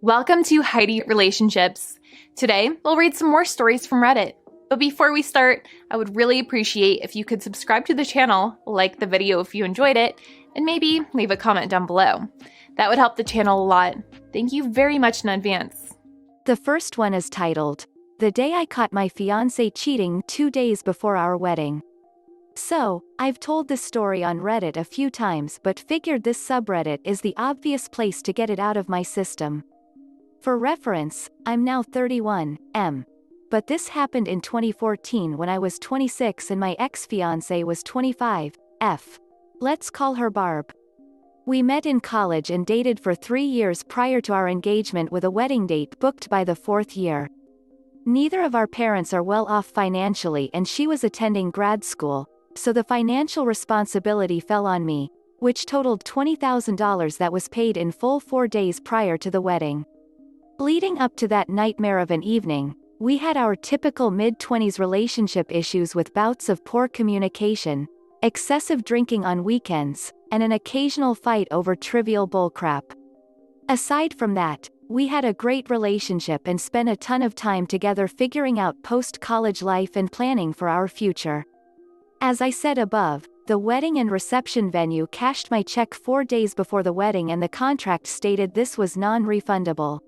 Welcome to Heidi Relationships. Today, we'll read some more stories from Reddit. But before we start, I would really appreciate if you could subscribe to the channel, like the video if you enjoyed it, and maybe leave a comment down below. That would help the channel a lot. Thank you very much in advance. The first one is titled, "The Day I Caught My Fiancé Cheating 2 Days Before Our Wedding." So, I've told this story on Reddit a few times but figured this subreddit is the obvious place to get it out of my system. For reference, I'm now 31, but this happened in 2014 when I was 26 and my ex-fiancé was 25, Let's call her Barb. We met in college and dated for 3 years prior to our engagement with a wedding date booked by the 4th year. Neither of our parents are well off financially and she was attending grad school, so the financial responsibility fell on me, which totaled $20,000 that was paid in full 4 days prior to the wedding. Leading up to that nightmare of an evening, we had our typical mid-20s relationship issues with bouts of poor communication, excessive drinking on weekends, and an occasional fight over trivial bullcrap. Aside from that, we had a great relationship and spent a ton of time together figuring out post-college life and planning for our future. As I said above, the wedding and reception venue cashed my check 4 days before the wedding and the contract stated this was non-refundable.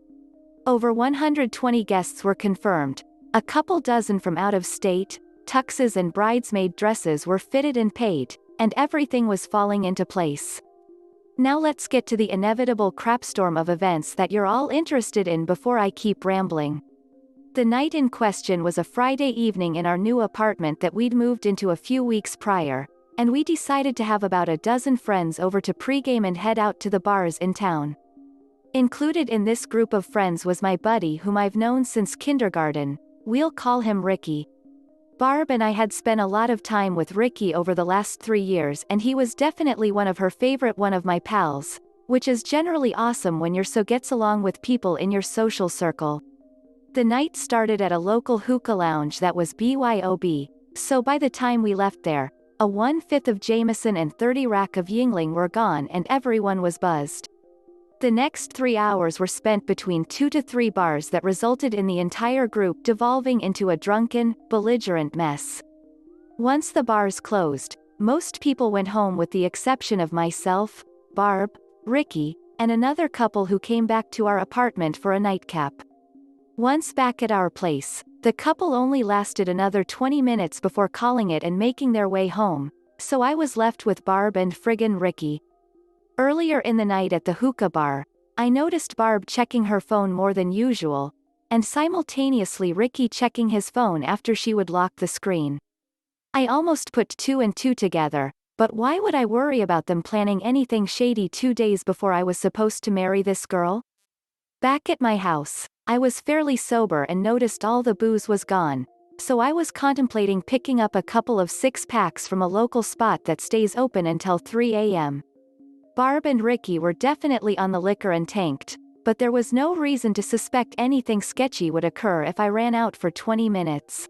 Over 120 guests were confirmed, a couple dozen from out of state, tuxes and bridesmaid dresses were fitted and paid, and everything was falling into place. Now let's get to the inevitable crapstorm of events that you're all interested in before I keep rambling. The night in question was a Friday evening in our new apartment that we'd moved into a few weeks prior, and we decided to have about a dozen friends over to pregame and head out to the bars in town. Included in this group of friends was my buddy whom I've known since kindergarten, we'll call him Ricky. Barb and I had spent a lot of time with Ricky over the last 3 years and he was definitely one of her favorite one of my pals, which is generally awesome when you're so gets along with people in your social circle. The night started at a local hookah lounge that was BYOB, so by the time we left there, a 1/5 of Jameson and 30 rack of Yingling were gone and everyone was buzzed. The next 3 hours were spent between 2 to 3 bars that resulted in the entire group devolving into a drunken, belligerent mess. Once the bars closed, most people went home with the exception of myself, Barb, Ricky, and another couple who came back to our apartment for a nightcap. Once back at our place, the couple only lasted another 20 minutes before calling it and making their way home, so I was left with Barb and friggin' Ricky. Earlier in the night at the hookah bar, I noticed Barb checking her phone more than usual, and simultaneously Ricky checking his phone after she would lock the screen. I almost put 2 and 2 together, but why would I worry about them planning anything shady 2 days before I was supposed to marry this girl? Back at my house, I was fairly sober and noticed all the booze was gone, so I was contemplating picking up a couple of 6-packs from a local spot that stays open until 3 a.m. Barb and Ricky were definitely on the liquor and tanked, but there was no reason to suspect anything sketchy would occur if I ran out for 20 minutes.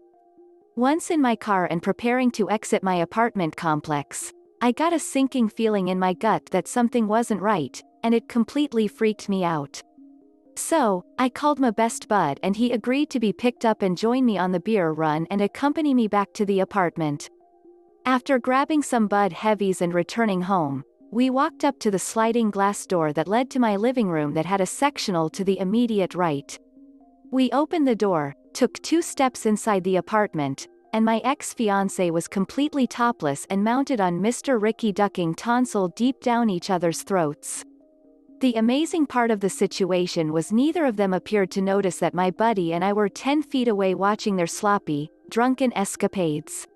Once in my car and preparing to exit my apartment complex, I got a sinking feeling in my gut that something wasn't right, and it completely freaked me out. So, I called my best bud and he agreed to be picked up and join me on the beer run and accompany me back to the apartment. After grabbing some Bud Heavies and returning home, we walked up to the sliding glass door that led to my living room that had a sectional to the immediate right. We opened the door, took 2 steps inside the apartment, and my ex-fiancé was completely topless and mounted on Mr. Ricky ducking tonsil deep down each other's throats. The amazing part of the situation was neither of them appeared to notice that my buddy and I were 10 feet away watching their sloppy, drunken escapades.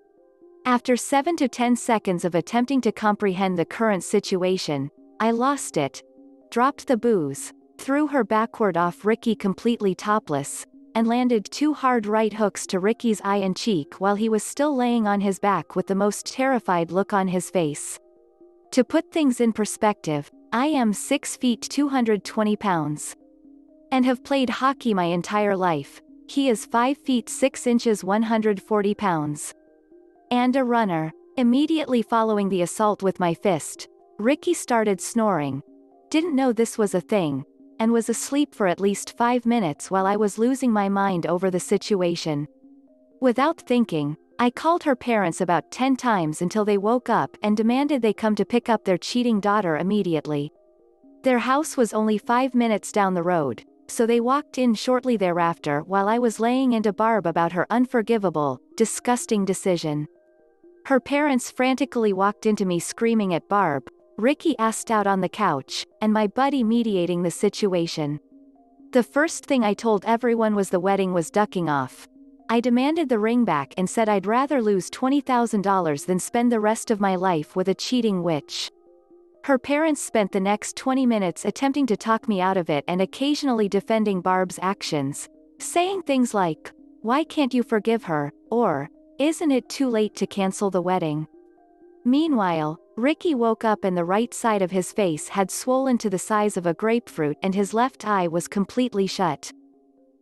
After 7 to 10 seconds of attempting to comprehend the current situation, I lost it, dropped the booze, threw her backward off Ricky completely topless, and landed 2 hard right hooks to Ricky's eye and cheek while he was still laying on his back with the most terrified look on his face. To put things in perspective, I am 6 feet 220 pounds. And have played hockey my entire life. He is 5 feet 6 inches 140 pounds. And a runner. Immediately following the assault with my fist, Ricky started snoring. Didn't know this was a thing, and was asleep for at least 5 minutes while I was losing my mind over the situation. Without thinking, I called her parents about 10 times until they woke up and demanded they come to pick up their cheating daughter immediately. Their house was only 5 minutes down the road, so they walked in shortly thereafter while I was laying into Barb about her unforgivable, disgusting decision. Her parents frantically walked into me screaming at Barb, Ricky asked out on the couch, and my buddy mediating the situation. The first thing I told everyone was the wedding was ducking off. I demanded the ring back and said I'd rather lose $20,000 than spend the rest of my life with a cheating witch. Her parents spent the next 20 minutes attempting to talk me out of it and occasionally defending Barb's actions, saying things like, "Why can't you forgive her?" or, "Isn't it too late to cancel the wedding?" Meanwhile, Ricky woke up and the right side of his face had swollen to the size of a grapefruit and his left eye was completely shut.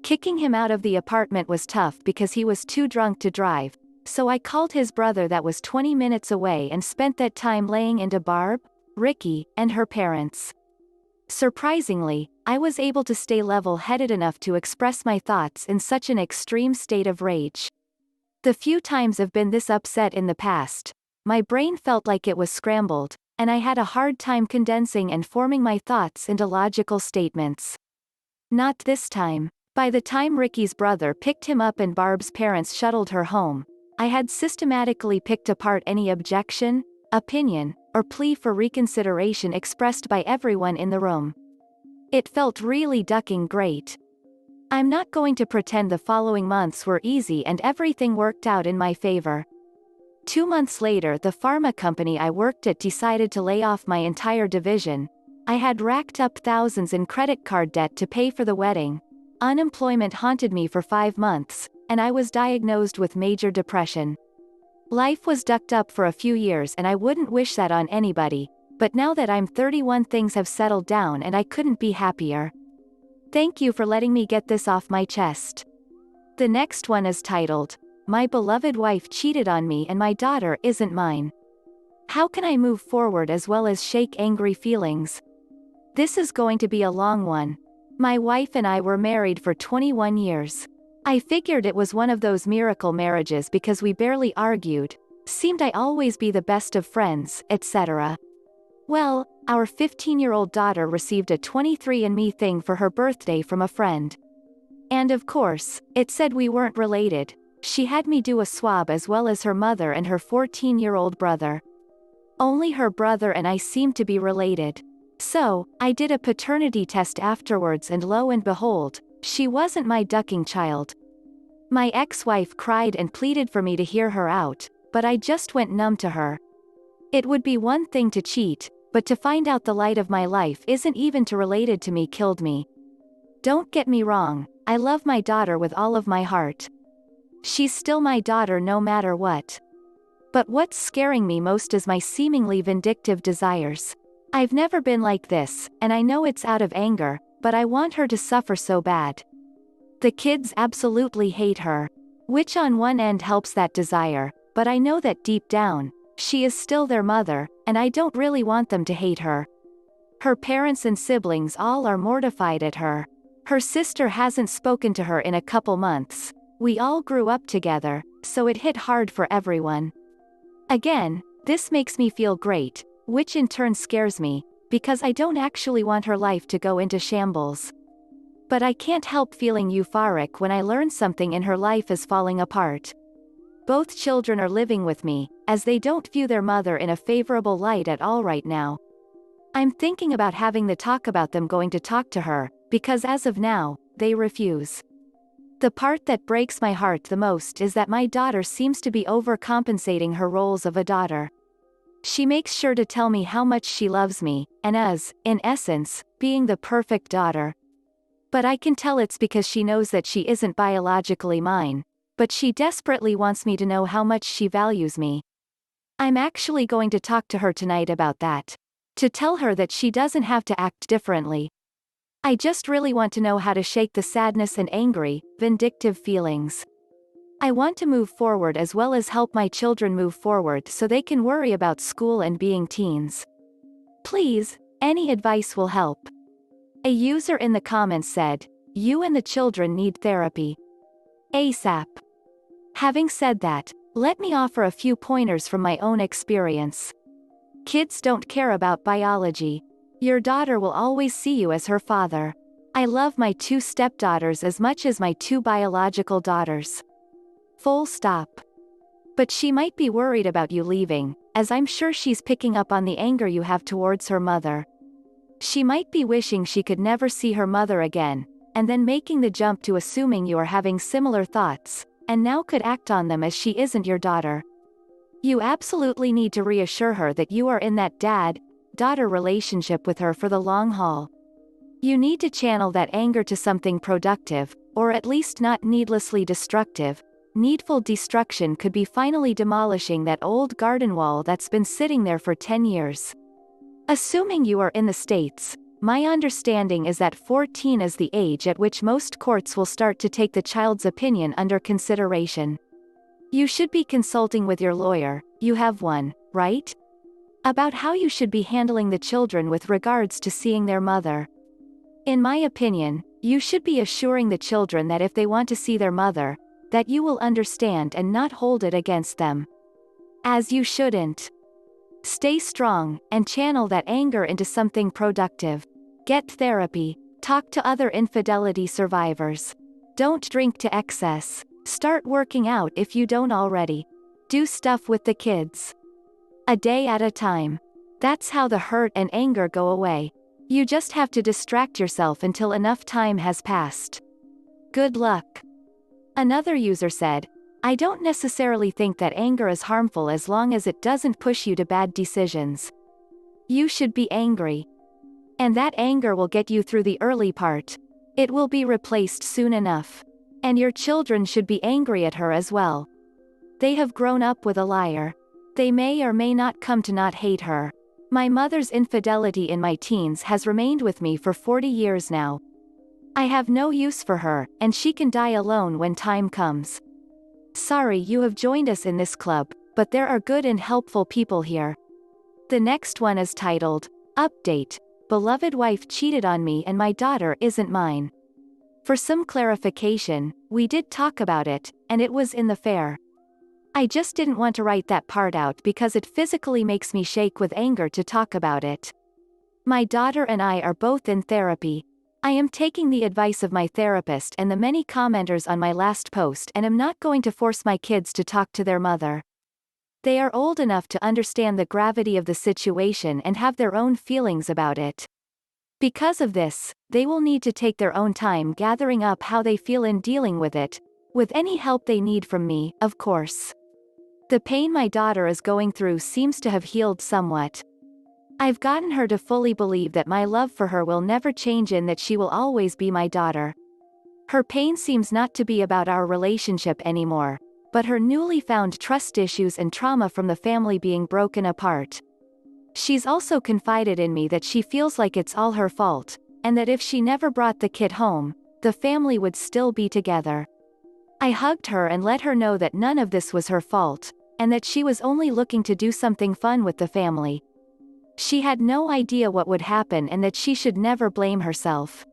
Kicking him out of the apartment was tough because he was too drunk to drive, so I called his brother that was 20 minutes away and spent that time laying into Barb, Ricky, and her parents. Surprisingly, I was able to stay level-headed enough to express my thoughts in such an extreme state of rage. The few times I've been this upset in the past, my brain felt like it was scrambled, and I had a hard time condensing and forming my thoughts into logical statements. Not this time. By the time Ricky's brother picked him up and Barb's parents shuttled her home, I had systematically picked apart any objection, opinion, or plea for reconsideration expressed by everyone in the room. It felt really ducking great. I'm not going to pretend the following months were easy and everything worked out in my favor. 2 months later, the pharma company I worked at decided to lay off my entire division. I had racked up thousands in credit card debt to pay for the wedding. Unemployment haunted me for 5 months, and I was diagnosed with major depression. Life was ducked up for a few years and I wouldn't wish that on anybody, but now that I'm 31 things have settled down and I couldn't be happier. Thank you for letting me get this off my chest. The next one is titled, My Beloved Wife Cheated on Me and My Daughter Isn't Mine. How can I move forward as well as shake angry feelings? This is going to be a long one. My wife and I were married for 21 years. I figured it was one of those miracle marriages because we barely argued, seemed I always be the best of friends, etc. Well, our 15-year-old daughter received a 23andMe thing for her birthday from a friend. And of course, it said we weren't related. She had me do a swab as well as her mother and her 14-year-old brother. Only her brother and I seemed to be related. So, I did a paternity test afterwards and lo and behold, she wasn't my ducking child. My ex-wife cried and pleaded for me to hear her out, but I just went numb to her. It would be one thing to cheat, but to find out the light of my life isn't even to related to me killed me. Don't get me wrong, I love my daughter with all of my heart. She's still my daughter no matter what. But what's scaring me most is my seemingly vindictive desires. I've never been like this, and I know it's out of anger, but I want her to suffer so bad. The kids absolutely hate her. Which on one end helps that desire, but I know that deep down, she is still their mother, and I don't really want them to hate her. Her parents and siblings all are mortified at her. Her sister hasn't spoken to her in a couple months. We all grew up together, so it hit hard for everyone. Again, this makes me feel great, which in turn scares me, because I don't actually want her life to go into shambles. But I can't help feeling euphoric when I learn something in her life is falling apart. Both children are living with me, as they don't view their mother in a favorable light at all right now. I'm thinking about having the talk about them going to talk to her, because as of now, they refuse. The part that breaks my heart the most is that my daughter seems to be overcompensating her roles of a daughter. She makes sure to tell me how much she loves me, and is, in essence, being the perfect daughter. But I can tell it's because she knows that she isn't biologically mine, but she desperately wants me to know how much she values me. I'm actually going to talk to her tonight about that. To tell her that she doesn't have to act differently. I just really want to know how to shake the sadness and angry, vindictive feelings. I want to move forward as well as help my children move forward so they can worry about school and being teens. Please, any advice will help. A user in the comments said, "You and the children need therapy. ASAP." Having said that, let me offer a few pointers from my own experience. Kids don't care about biology. Your daughter will always see you as her father. I love my 2 stepdaughters as much as my 2 biological daughters. Full stop. But she might be worried about you leaving, as I'm sure she's picking up on the anger you have towards her mother. She might be wishing she could never see her mother again, and then making the jump to assuming you are having similar thoughts, and now could act on them as she isn't your daughter. You absolutely need to reassure her that you are in that dad-daughter relationship with her for the long haul. You need to channel that anger to something productive, or at least not needlessly destructive. Needful destruction could be finally demolishing that old garden wall that's been sitting there for 10 years. Assuming you are in the States, my understanding is that 14 is the age at which most courts will start to take the child's opinion under consideration. You should be consulting with your lawyer, you have one, right? About how you should be handling the children with regards to seeing their mother. In my opinion, you should be assuring the children that if they want to see their mother, that you will understand and not hold it against them. As you shouldn't. Stay strong, and channel that anger into something productive. Get therapy. Talk to other infidelity survivors. Don't drink to excess. Start working out if you don't already. Do stuff with the kids. A day at a time. That's how the hurt and anger go away. You just have to distract yourself until enough time has passed. Good luck. Another user said, "I don't necessarily think that anger is harmful as long as it doesn't push you to bad decisions. You should be angry. And that anger will get you through the early part. It will be replaced soon enough. And your children should be angry at her as well. They have grown up with a liar. They may or may not come to not hate her. My mother's infidelity in my teens has remained with me for 40 years now. I have no use for her, and she can die alone when time comes. Sorry you have joined us in this club, but there are good and helpful people here." The next one is titled, "Update. Beloved wife cheated on me and my daughter isn't mine." For some clarification, we did talk about it, and it was in the fair. I just didn't want to write that part out because it physically makes me shake with anger to talk about it. My daughter and I are both in therapy. I am taking the advice of my therapist and the many commenters on my last post and am not going to force my kids to talk to their mother. They are old enough to understand the gravity of the situation and have their own feelings about it. Because of this, they will need to take their own time gathering up how they feel in dealing with it, with any help they need from me, of course. The pain my daughter is going through seems to have healed somewhat. I've gotten her to fully believe that my love for her will never change and that she will always be my daughter. Her pain seems not to be about our relationship anymore, but her newly found trust issues and trauma from the family being broken apart. She's also confided in me that she feels like it's all her fault, and that if she never brought the kid home, the family would still be together. I hugged her and let her know that none of this was her fault, and that she was only looking to do something fun with the family. She had no idea what would happen and that she should never blame herself.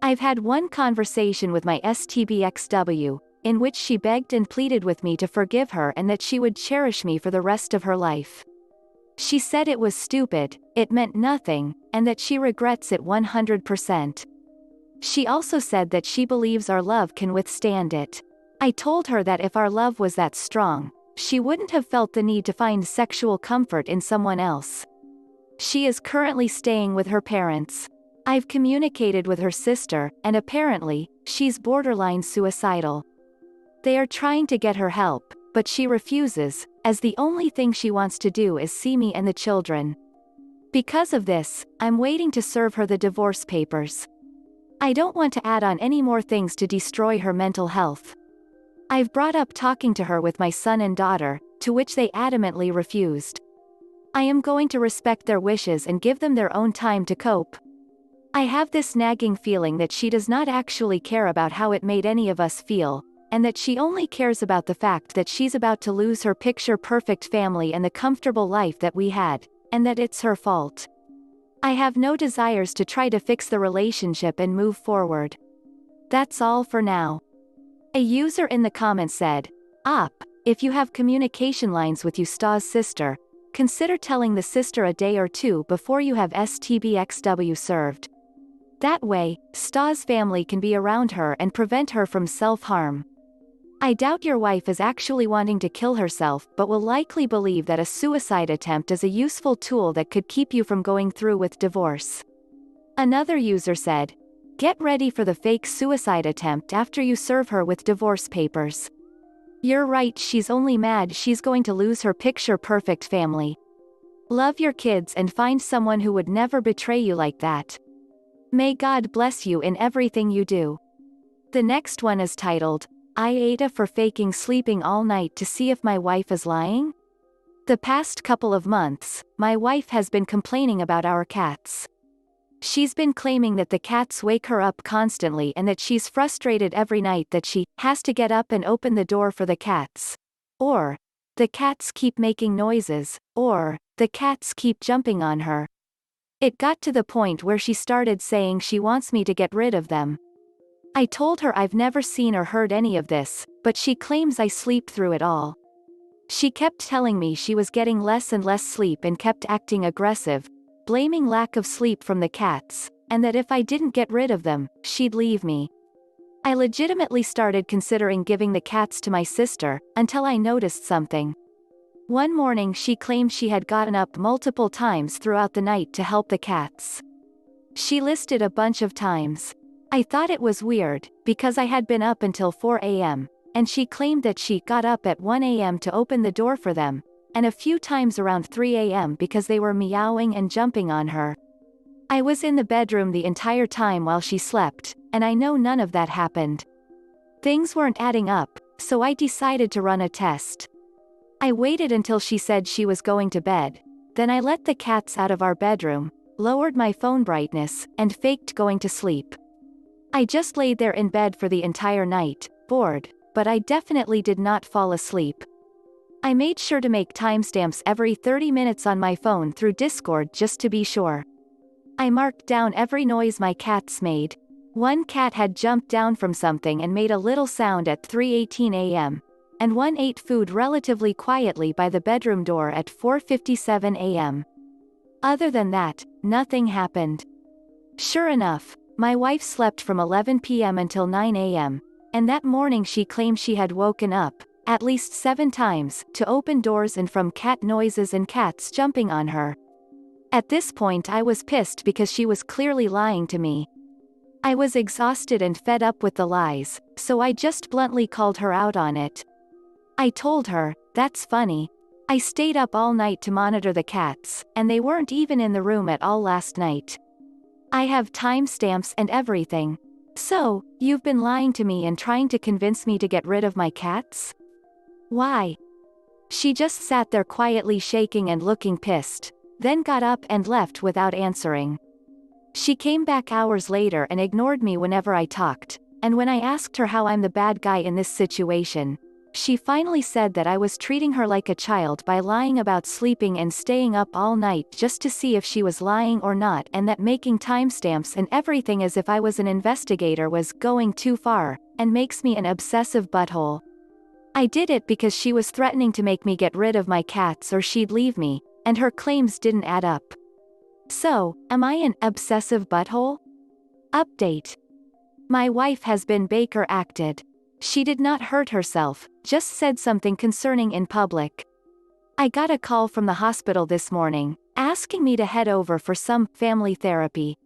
I've had one conversation with my STBXW, in which she begged and pleaded with me to forgive her and that she would cherish me for the rest of her life. She said it was stupid, it meant nothing, and that she regrets it 100%. She also said that she believes our love can withstand it. I told her that if our love was that strong, she wouldn't have felt the need to find sexual comfort in someone else. She is currently staying with her parents. I've communicated with her sister, and apparently, she's borderline suicidal. They are trying to get her help, but she refuses, as the only thing she wants to do is see me and the children. Because of this, I'm waiting to serve her the divorce papers. I don't want to add on any more things to destroy her mental health. I've brought up talking to her with my son and daughter, to which they adamantly refused. I am going to respect their wishes and give them their own time to cope. I have this nagging feeling that she does not actually care about how it made any of us feel, and that she only cares about the fact that she's about to lose her picture-perfect family and the comfortable life that we had, and that it's her fault. I have no desires to try to fix the relationship and move forward. That's all for now. A user in the comments said, if you have communication lines with Usta's sister, consider telling the sister a day or two before you have STBXW served. That way, Sta's family can be around her and prevent her from self-harm. I doubt your wife is actually wanting to kill herself but will likely believe that a suicide attempt is a useful tool that could keep you from going through with divorce. Another user said, get ready for the fake suicide attempt after you serve her with divorce papers. You're right, she's only mad she's going to lose her picture-perfect family. Love your kids and find someone who would never betray you like that. May God bless you in everything you do. The next one is titled, I ate for faking sleeping all night to see if my wife is lying? The past couple of months, my wife has been complaining about our cats. She's been claiming that the cats wake her up constantly and that she's frustrated every night that she has to get up and open the door for the cats. Or, the cats keep making noises, or, the cats keep jumping on her. It got to the point where she started saying she wants me to get rid of them. I told her I've never seen or heard any of this, but she claims I sleep through it all. She kept telling me she was getting less and less sleep and kept acting aggressive, blaming lack of sleep from the cats, and that if I didn't get rid of them, she'd leave me. I legitimately started considering giving the cats to my sister, until I noticed something. One morning she claimed she had gotten up multiple times throughout the night to help the cats. She listed a bunch of times. I thought it was weird, because I had been up until 4 a.m., and she claimed that she got up at 1 a.m. to open the door for them, and a few times around 3 a.m. because they were meowing and jumping on her. I was in the bedroom the entire time while she slept, and I know none of that happened. Things weren't adding up, so I decided to run a test. I waited until she said she was going to bed, then I let the cats out of our bedroom, lowered my phone brightness, and faked going to sleep. I just laid there in bed for the entire night, bored, but I definitely did not fall asleep. I made sure to make timestamps every 30 minutes on my phone through Discord just to be sure. I marked down every noise my cats made. One cat had jumped down from something and made a little sound at 3:18 a.m., and one ate food relatively quietly by the bedroom door at 4:57 a.m. Other than that, nothing happened. Sure enough, my wife slept from 11 p.m. until 9 a.m., and that morning she claimed she had woken up, at least 7 times, to open doors and from cat noises and cats jumping on her. At this point I was pissed because she was clearly lying to me. I was exhausted and fed up with the lies, so I just bluntly called her out on it. I told her, that's funny. I stayed up all night to monitor the cats, and they weren't even in the room at all last night. I have timestamps and everything. So, you've been lying to me and trying to convince me to get rid of my cats? Why? She just sat there quietly shaking and looking pissed, then got up and left without answering. She came back hours later and ignored me whenever I talked, and when I asked her how I'm the bad guy in this situation, she finally said that I was treating her like a child by lying about sleeping and staying up all night just to see if she was lying or not, and that making timestamps and everything as if I was an investigator was going too far, and makes me an obsessive butthole. I did it because she was threatening to make me get rid of my cats or she'd leave me, and her claims didn't add up. So, am I an obsessive butthole? Update. My wife has been Baker acted. She did not hurt herself, just said something concerning in public. I got a call from the hospital this morning, asking me to head over for some family therapy.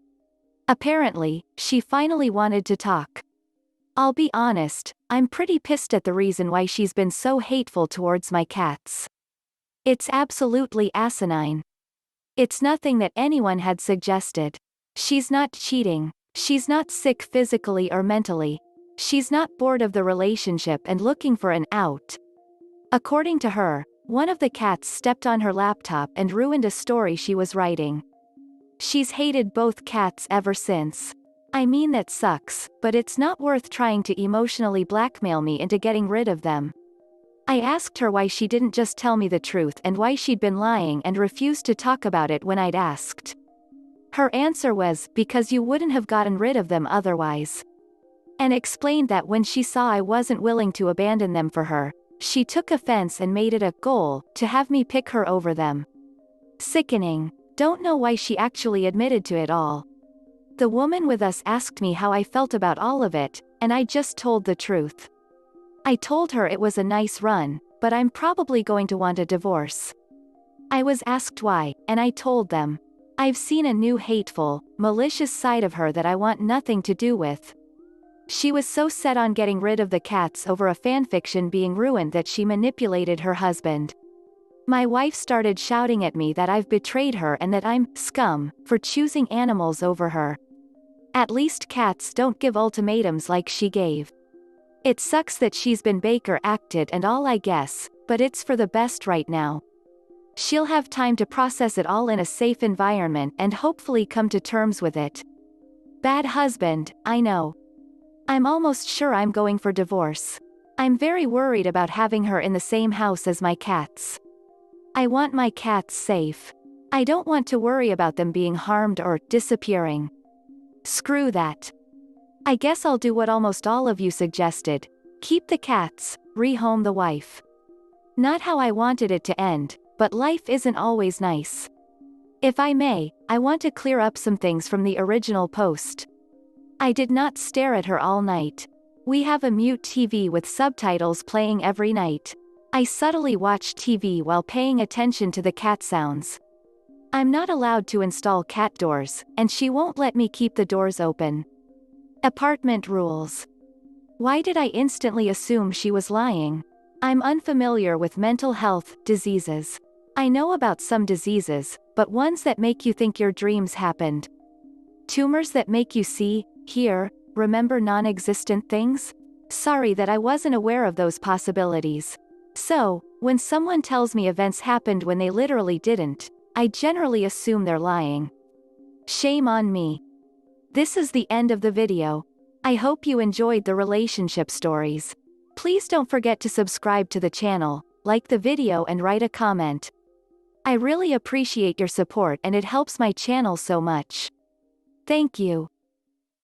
Apparently, she finally wanted to talk. I'll be honest, I'm pretty pissed at the reason why she's been so hateful towards my cats. It's absolutely asinine. It's nothing that anyone had suggested. She's not cheating. She's not sick physically or mentally. She's not bored of the relationship and looking for an out. According to her, one of the cats stepped on her laptop and ruined a story she was writing. She's hated both cats ever since. I mean, that sucks, but it's not worth trying to emotionally blackmail me into getting rid of them. I asked her why she didn't just tell me the truth and why she'd been lying and refused to talk about it when I'd asked. Her answer was, because you wouldn't have gotten rid of them otherwise. And explained that when she saw I wasn't willing to abandon them for her, she took offense and made it a goal to have me pick her over them. Sickening. Don't know why she actually admitted to it all. The woman with us asked me how I felt about all of it, and I just told the truth. I told her it was a nice run, but I'm probably going to want a divorce. I was asked why, and I told them. I've seen a new hateful, malicious side of her that I want nothing to do with. She was so set on getting rid of the cats over a fanfiction being ruined that she manipulated her husband. My wife started shouting at me that I've betrayed her and that I'm scum for choosing animals over her. At least cats don't give ultimatums like she gave. It sucks that she's been Baker acted and all, I guess, but it's for the best right now. She'll have time to process it all in a safe environment and hopefully come to terms with it. Bad husband, I know. I'm almost sure I'm going for divorce. I'm very worried about having her in the same house as my cats. I want my cats safe. I don't want to worry about them being harmed or disappearing. Screw that. I guess I'll do what almost all of you suggested. Keep the cats, rehome the wife. Not how I wanted it to end, but life isn't always nice. If I may, I want to clear up some things from the original post. I did not stare at her all night. We have a mute TV with subtitles playing every night. I subtly watch TV while paying attention to the cat sounds. I'm not allowed to install cat doors, and she won't let me keep the doors open. Apartment rules. Why did I instantly assume she was lying? I'm unfamiliar with mental health diseases. I know about some diseases, but ones that make you think your dreams happened. Tumors that make you see, hear, remember non-existent things? Sorry that I wasn't aware of those possibilities. So, when someone tells me events happened when they literally didn't, I generally assume they're lying. Shame on me. This is the end of the video. I hope you enjoyed the relationship stories. Please don't forget to subscribe to the channel, like the video and write a comment. I really appreciate your support and it helps my channel so much. Thank you.